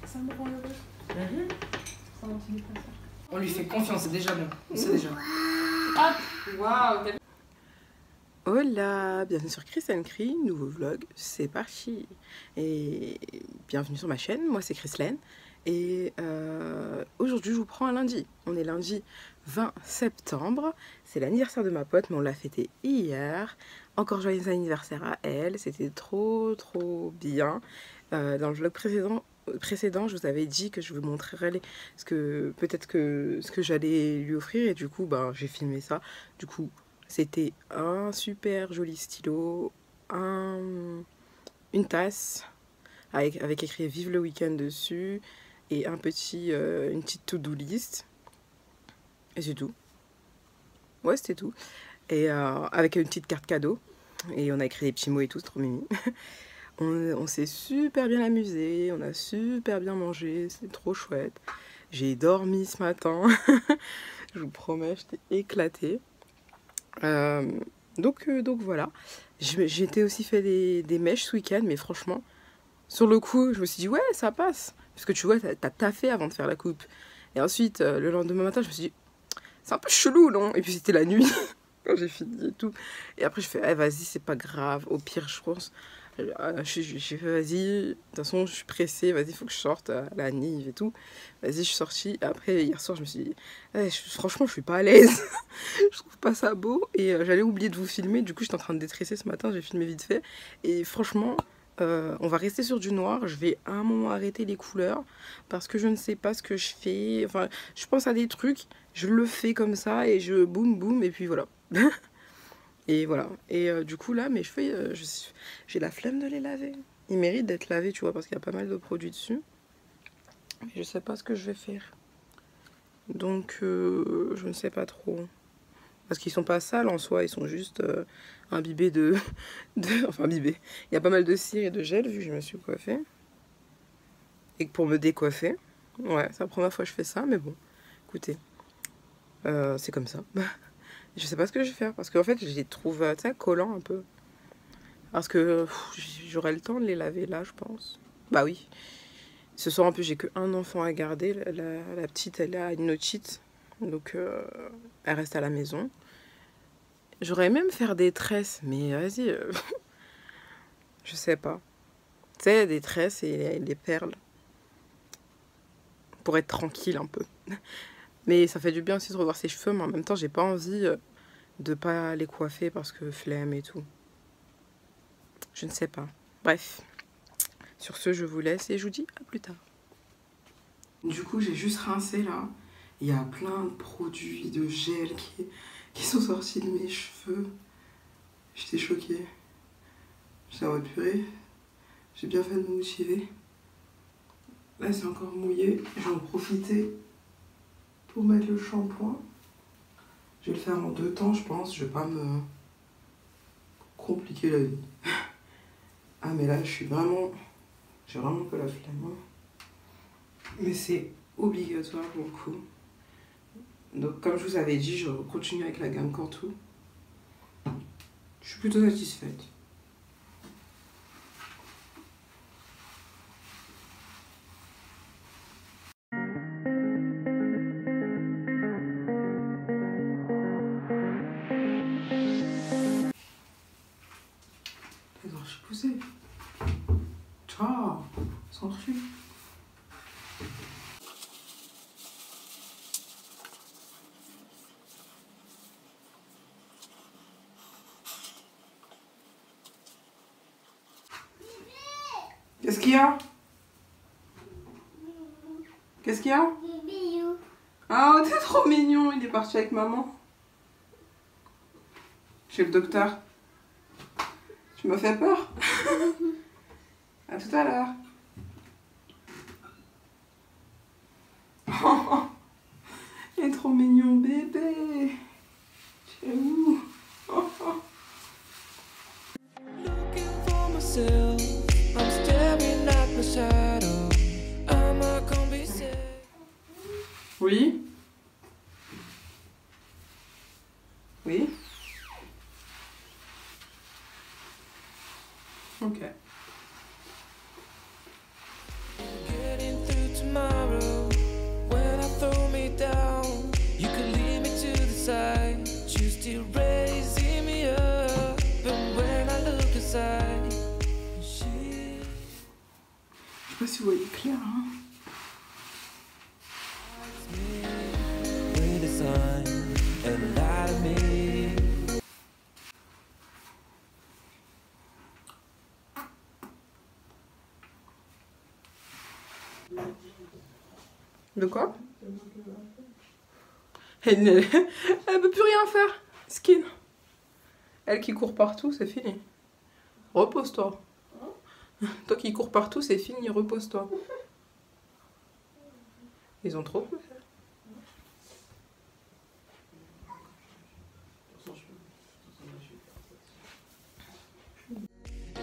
Ça me rend heureux. On lui fait confiance, c'est déjà bon. C'est déjà. Hop. Waouh. Hola, bienvenue sur Chris & Cri, nouveau vlog, c'est parti. Et bienvenue sur ma chaîne, moi c'est Chrislaine. Et aujourd'hui je vous prends un lundi. On est lundi 20 septembre, c'est l'anniversaire de ma pote, mais on l'a fêté hier. Encore joyeux anniversaire à elle, c'était trop bien. Dans le vlog précédent, je vous avais dit que je vous montrerais ce que j'allais lui offrir, et du coup j'ai filmé ça. Du coup c'était un super joli stylo, une tasse avec écrit Vive le week-end dessus, et une petite to-do list. Et c'est tout. Ouais, c'était tout. Et avec une petite carte cadeau. Et on a écrit des petits mots et tout, c'est trop mimi. On s'est super bien amusé, on a super bien mangé, c'est trop chouette. J'ai dormi ce matin. Je vous promets, j'étais éclatée. Donc voilà. J'ai aussi fait des mèches ce week-end, mais franchement, sur le coup, je me suis dit, ouais, ça passe. Parce que tu vois, t'as taffé avant de faire la coupe. Et ensuite, le lendemain matin, je me suis dit, c'est un peu chelou, non? Et puis c'était la nuit, quand j'ai fini et tout. Et après, je fais, eh, vas-y, c'est pas grave. Au pire, je pense. J'ai fait, vas-y, de toute façon, je suis pressée, vas-y, il faut que je sorte à la Nive et tout. Vas-y, je suis sortie. Après, hier soir, je me suis dit, eh, franchement, je suis pas à l'aise. Je trouve pas ça beau. Et j'allais oublier de vous filmer. Du coup, j'étais en train de détresser ce matin, j'ai filmé vite fait. Et franchement, on va rester sur du noir. Je vais à un moment arrêter les couleurs parce que je ne sais pas ce que je fais. Enfin, je pense à des trucs, je le fais comme ça et je boum boum et puis voilà. Et voilà. Et du coup là, mes cheveux, j'ai la flemme de les laver. Ils méritent d'être lavés, tu vois, parce qu'il y a pas mal de produits dessus. Mais je sais pas ce que je vais faire. Donc je ne sais pas trop. Parce qu'ils sont pas sales en soi, ils sont juste imbibés enfin imbibés. Il y a pas mal de cire et de gel vu que je me suis coiffée. Et que pour me décoiffer. Ouais, c'est la première fois que je fais ça, mais bon. Écoutez, c'est comme ça. Je sais pas ce que je vais faire parce qu'en fait, je les trouve, tu sais, collants un peu. Parce que j'aurai le temps de les laver là, je pense. Bah oui. Ce soir, en plus, j'ai qu'un enfant à garder. La petite, elle a une otite. Donc, elle reste à la maison. J'aurais même faire des tresses, mais vas-y. Je sais pas. Tu sais, des tresses et des perles. Pour être tranquille un peu. Mais ça fait du bien aussi de revoir ses cheveux, mais en même temps, j'ai pas envie de pas les coiffer parce que flemme et tout. Je ne sais pas. Bref. Sur ce, je vous laisse et je vous dis à plus tard. Du coup, j'ai juste rincé là. Il y a plein de produits de gel qui sont sortis de mes cheveux. J'étais choquée. J'étais en mode purée. J'ai bien fait de me motiver. Là, c'est encore mouillé. Je vais en profiter pour mettre le shampoing. Je vais le faire en 2 temps, je pense. Je vais pas me compliquer la vie. Ah, mais là, j'ai vraiment un peu la flemme. Mais c'est obligatoire pour le coup. Donc, comme je vous avais dit, je continue avec la gamme Cantu. Je suis plutôt satisfaite. Alors, je suis poussée. Ciao, sans truc. Qu'est-ce qu'il y a? Qu'est-ce qu'il y a? Ah, t'es trop mignon, il est parti avec maman. Chez le docteur. Tu m'as fait peur. À tout à l'heure. Oh, il est trop mignon, bébé. Tu es où? Oh, oh. Oui? Oui? Ok. still raising me up, and when I look aside, she. Je sais pas si vous voyez clair, hein. With the sun and light of me. De quoi? Elle peut plus rien faire. Skin. Elle qui court partout, c'est fini. Repose-toi. Toi qui cours partout, c'est fini, repose-toi. Ils ont trop peur.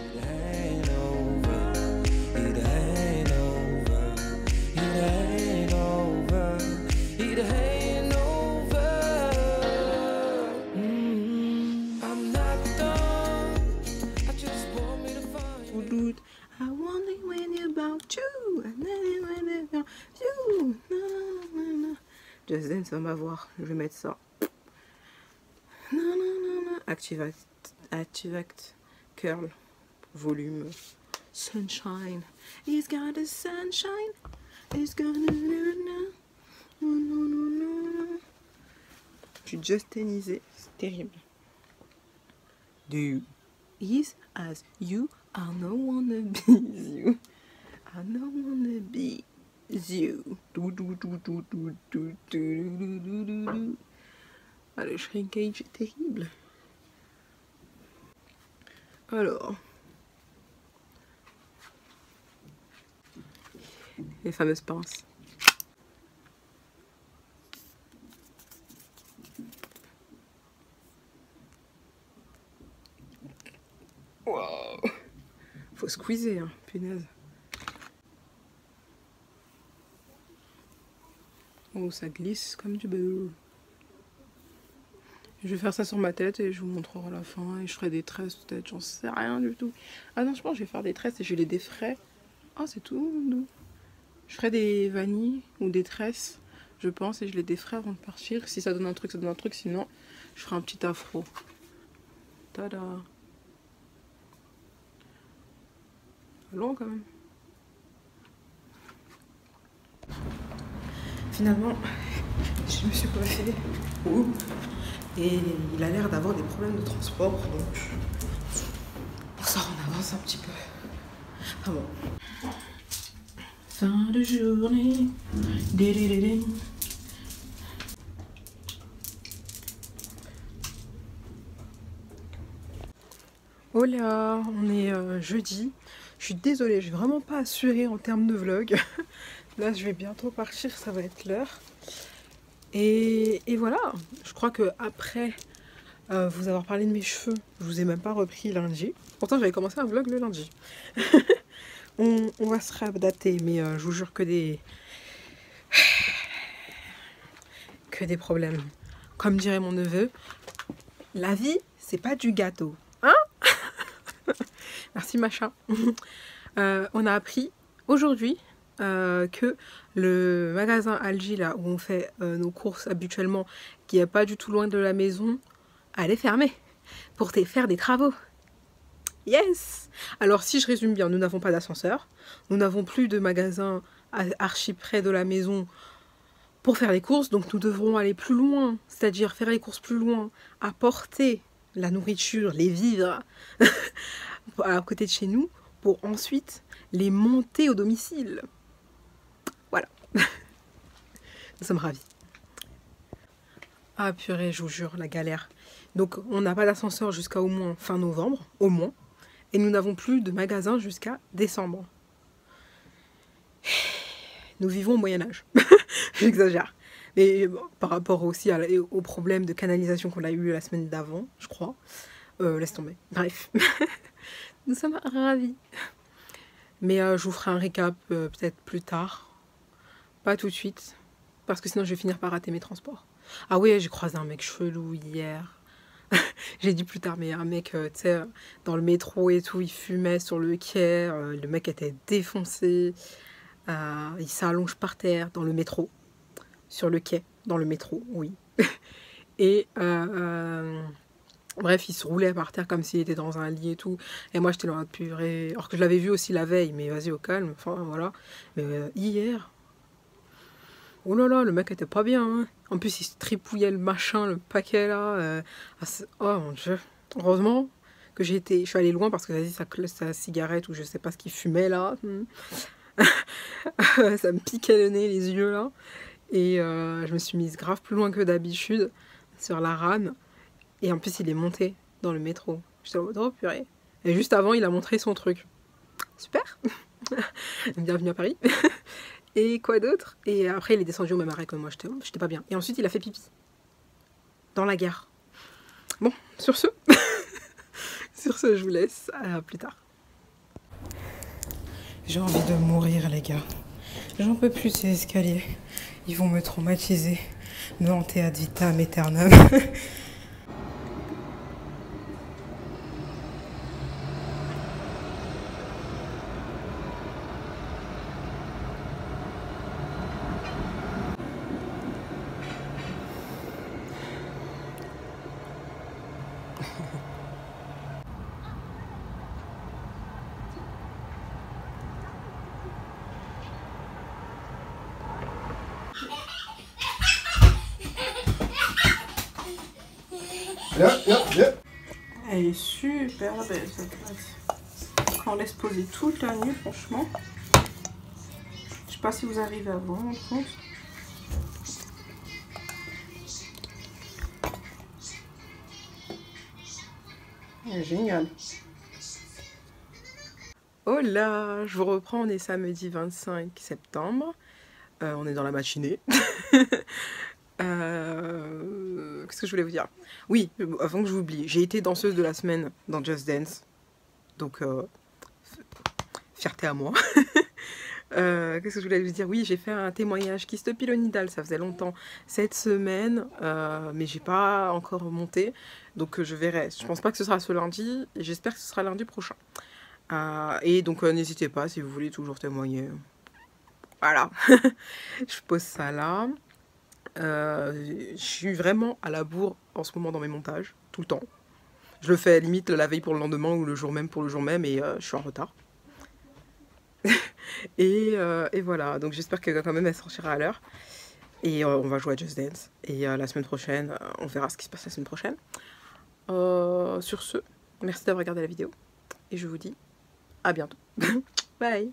It ain't over. It ain't over. It ain't over. It ain't over. I'm not done. I just want me to find you. I wonder when you're about you. You. Just Dance va m'avoir. Je vais mettre ça. Activate Curl. Volume. Sunshine. He's got a sunshine. He's got a... Je suis Justinisée. C'est terrible. Do you is as you I no wanna be you. I no wanna be you. Ah, le shrinkage est terrible. Alors, les fameuses pinces. Wow. Faut squeezer, hein, punaise. Oh, ça glisse comme du beurre. Je vais faire ça sur ma tête et je vous montrerai à la fin. Et je ferai des tresses peut-être, j'en sais rien du tout. Ah non, je pense que je vais faire des tresses et je les défrais. Ah, c'est tout doux. Je ferai des vanilles ou des tresses, je pense, et je les défrais avant de partir. Si ça donne un truc, ça donne un truc. Sinon, je ferai un petit afro. Tada! Long quand même. Finalement, je me suis coiffée. Et il a l'air d'avoir des problèmes de transport, donc pour ça on avance un petit peu. Ah bon. Fin de journée. Hola, on est jeudi. Je suis désolée, je vais vraiment pas assurer en termes de vlog. Là, je vais bientôt partir, ça va être l'heure. Et voilà, je crois que après vous avoir parlé de mes cheveux, je vous ai même pas repris lundi. Pourtant, j'avais commencé un vlog le lundi. on va se réadapter, mais je vous jure que des problèmes. Comme dirait mon neveu, la vie, c'est pas du gâteau. Hein? Merci machin. On a appris aujourd'hui que le magasin Algi, là où on fait nos courses habituellement, qui est pas du tout loin de la maison, allait fermer pour faire des travaux. Yes! Alors si je résume bien, nous n'avons pas d'ascenseur, nous n'avons plus de magasin archi près de la maison pour faire les courses, donc nous devrons aller plus loin, c'est-à-dire faire les courses plus loin, apporter la nourriture, les vivres à côté de chez nous, pour ensuite les monter au domicile. Voilà. Nous sommes ravis. Ah purée, je vous jure, la galère. Donc on n'a pas d'ascenseur jusqu'à au moins fin novembre, au moins. Et nous n'avons plus de magasin jusqu'à décembre. Nous vivons au Moyen-Âge. J'exagère. Mais bon, par rapport aussi au problème de canalisation qu'on a eu la semaine d'avant, je crois. Laisse tomber. Bref. Nous sommes ravis. Mais je vous ferai un récap peut-être plus tard. Pas tout de suite. Parce que sinon je vais finir par rater mes transports. Ah oui, j'ai croisé un mec chelou hier. J'ai dit plus tard, mais un mec, tu sais, dans le métro et tout, il fumait sur le quai. Le mec était défoncé. Il s'allonge par terre dans le métro. Sur le quai, dans le métro, oui. Et bref, il se roulait par terre comme s'il était dans un lit et tout. Et moi, j'étais là, purée. Alors que je l'avais vu aussi la veille, mais vas-y, au calme. Enfin, voilà. Mais hier, oh là là, le mec était pas bien. Hein. En plus, il se tripouillait le machin, le paquet là. Oh mon dieu. Heureusement que je suis allée loin parce que vas-y, sa cigarette ou je sais pas ce qu'il fumait là. Ça me piquait le nez, les yeux là. Et je me suis mise grave plus loin que d'habitude sur la rame. Et en plus, il est monté dans le métro. J'étais en mode, oh purée. Et juste avant, il a montré son truc. Super. Bienvenue à Paris. Et quoi d'autre? Et après, il est descendu au même arrêt que moi. J'étais pas bien. Et ensuite, il a fait pipi. Dans la gare. Bon, sur ce. Sur ce, je vous laisse. À plus tard. J'ai envie de mourir, les gars. J'en peux plus ces escaliers. Ils vont me traumatiser. Me hanter ad vitam aeternam. Elle est super belle cette place. On laisse poser toute la nuit, franchement. Je sais pas si vous arrivez à vous rendre compte. Elle est géniale. Oh là, je vous reprends, on est samedi 25 septembre. On est dans la matinée. Qu'est-ce que je voulais vous dire? Oui, avant que je vous oublie, j'ai été danseuse de la semaine dans Just Dance. Donc, fierté à moi. Qu'est-ce que je voulais vous dire? Oui, j'ai fait un témoignage kystopilonidal, ça faisait longtemps, cette semaine, mais j'ai pas encore monté. Donc, je verrai. Je pense pas que ce sera ce lundi, et j'espère que ce sera lundi prochain. Et donc, n'hésitez pas si vous voulez toujours témoigner. Voilà. Je pose ça là. Je suis vraiment à la bourre en ce moment dans mes montages, tout le temps. Je le fais limite la veille pour le lendemain ou le jour même pour le jour même et je suis en retard. et voilà, donc j'espère que quand même elle sortira à l'heure. Et on va jouer à Just Dance. Et la semaine prochaine, on verra ce qui se passe la semaine prochaine. Sur ce, merci d'avoir regardé la vidéo. Et je vous dis à bientôt. Bye.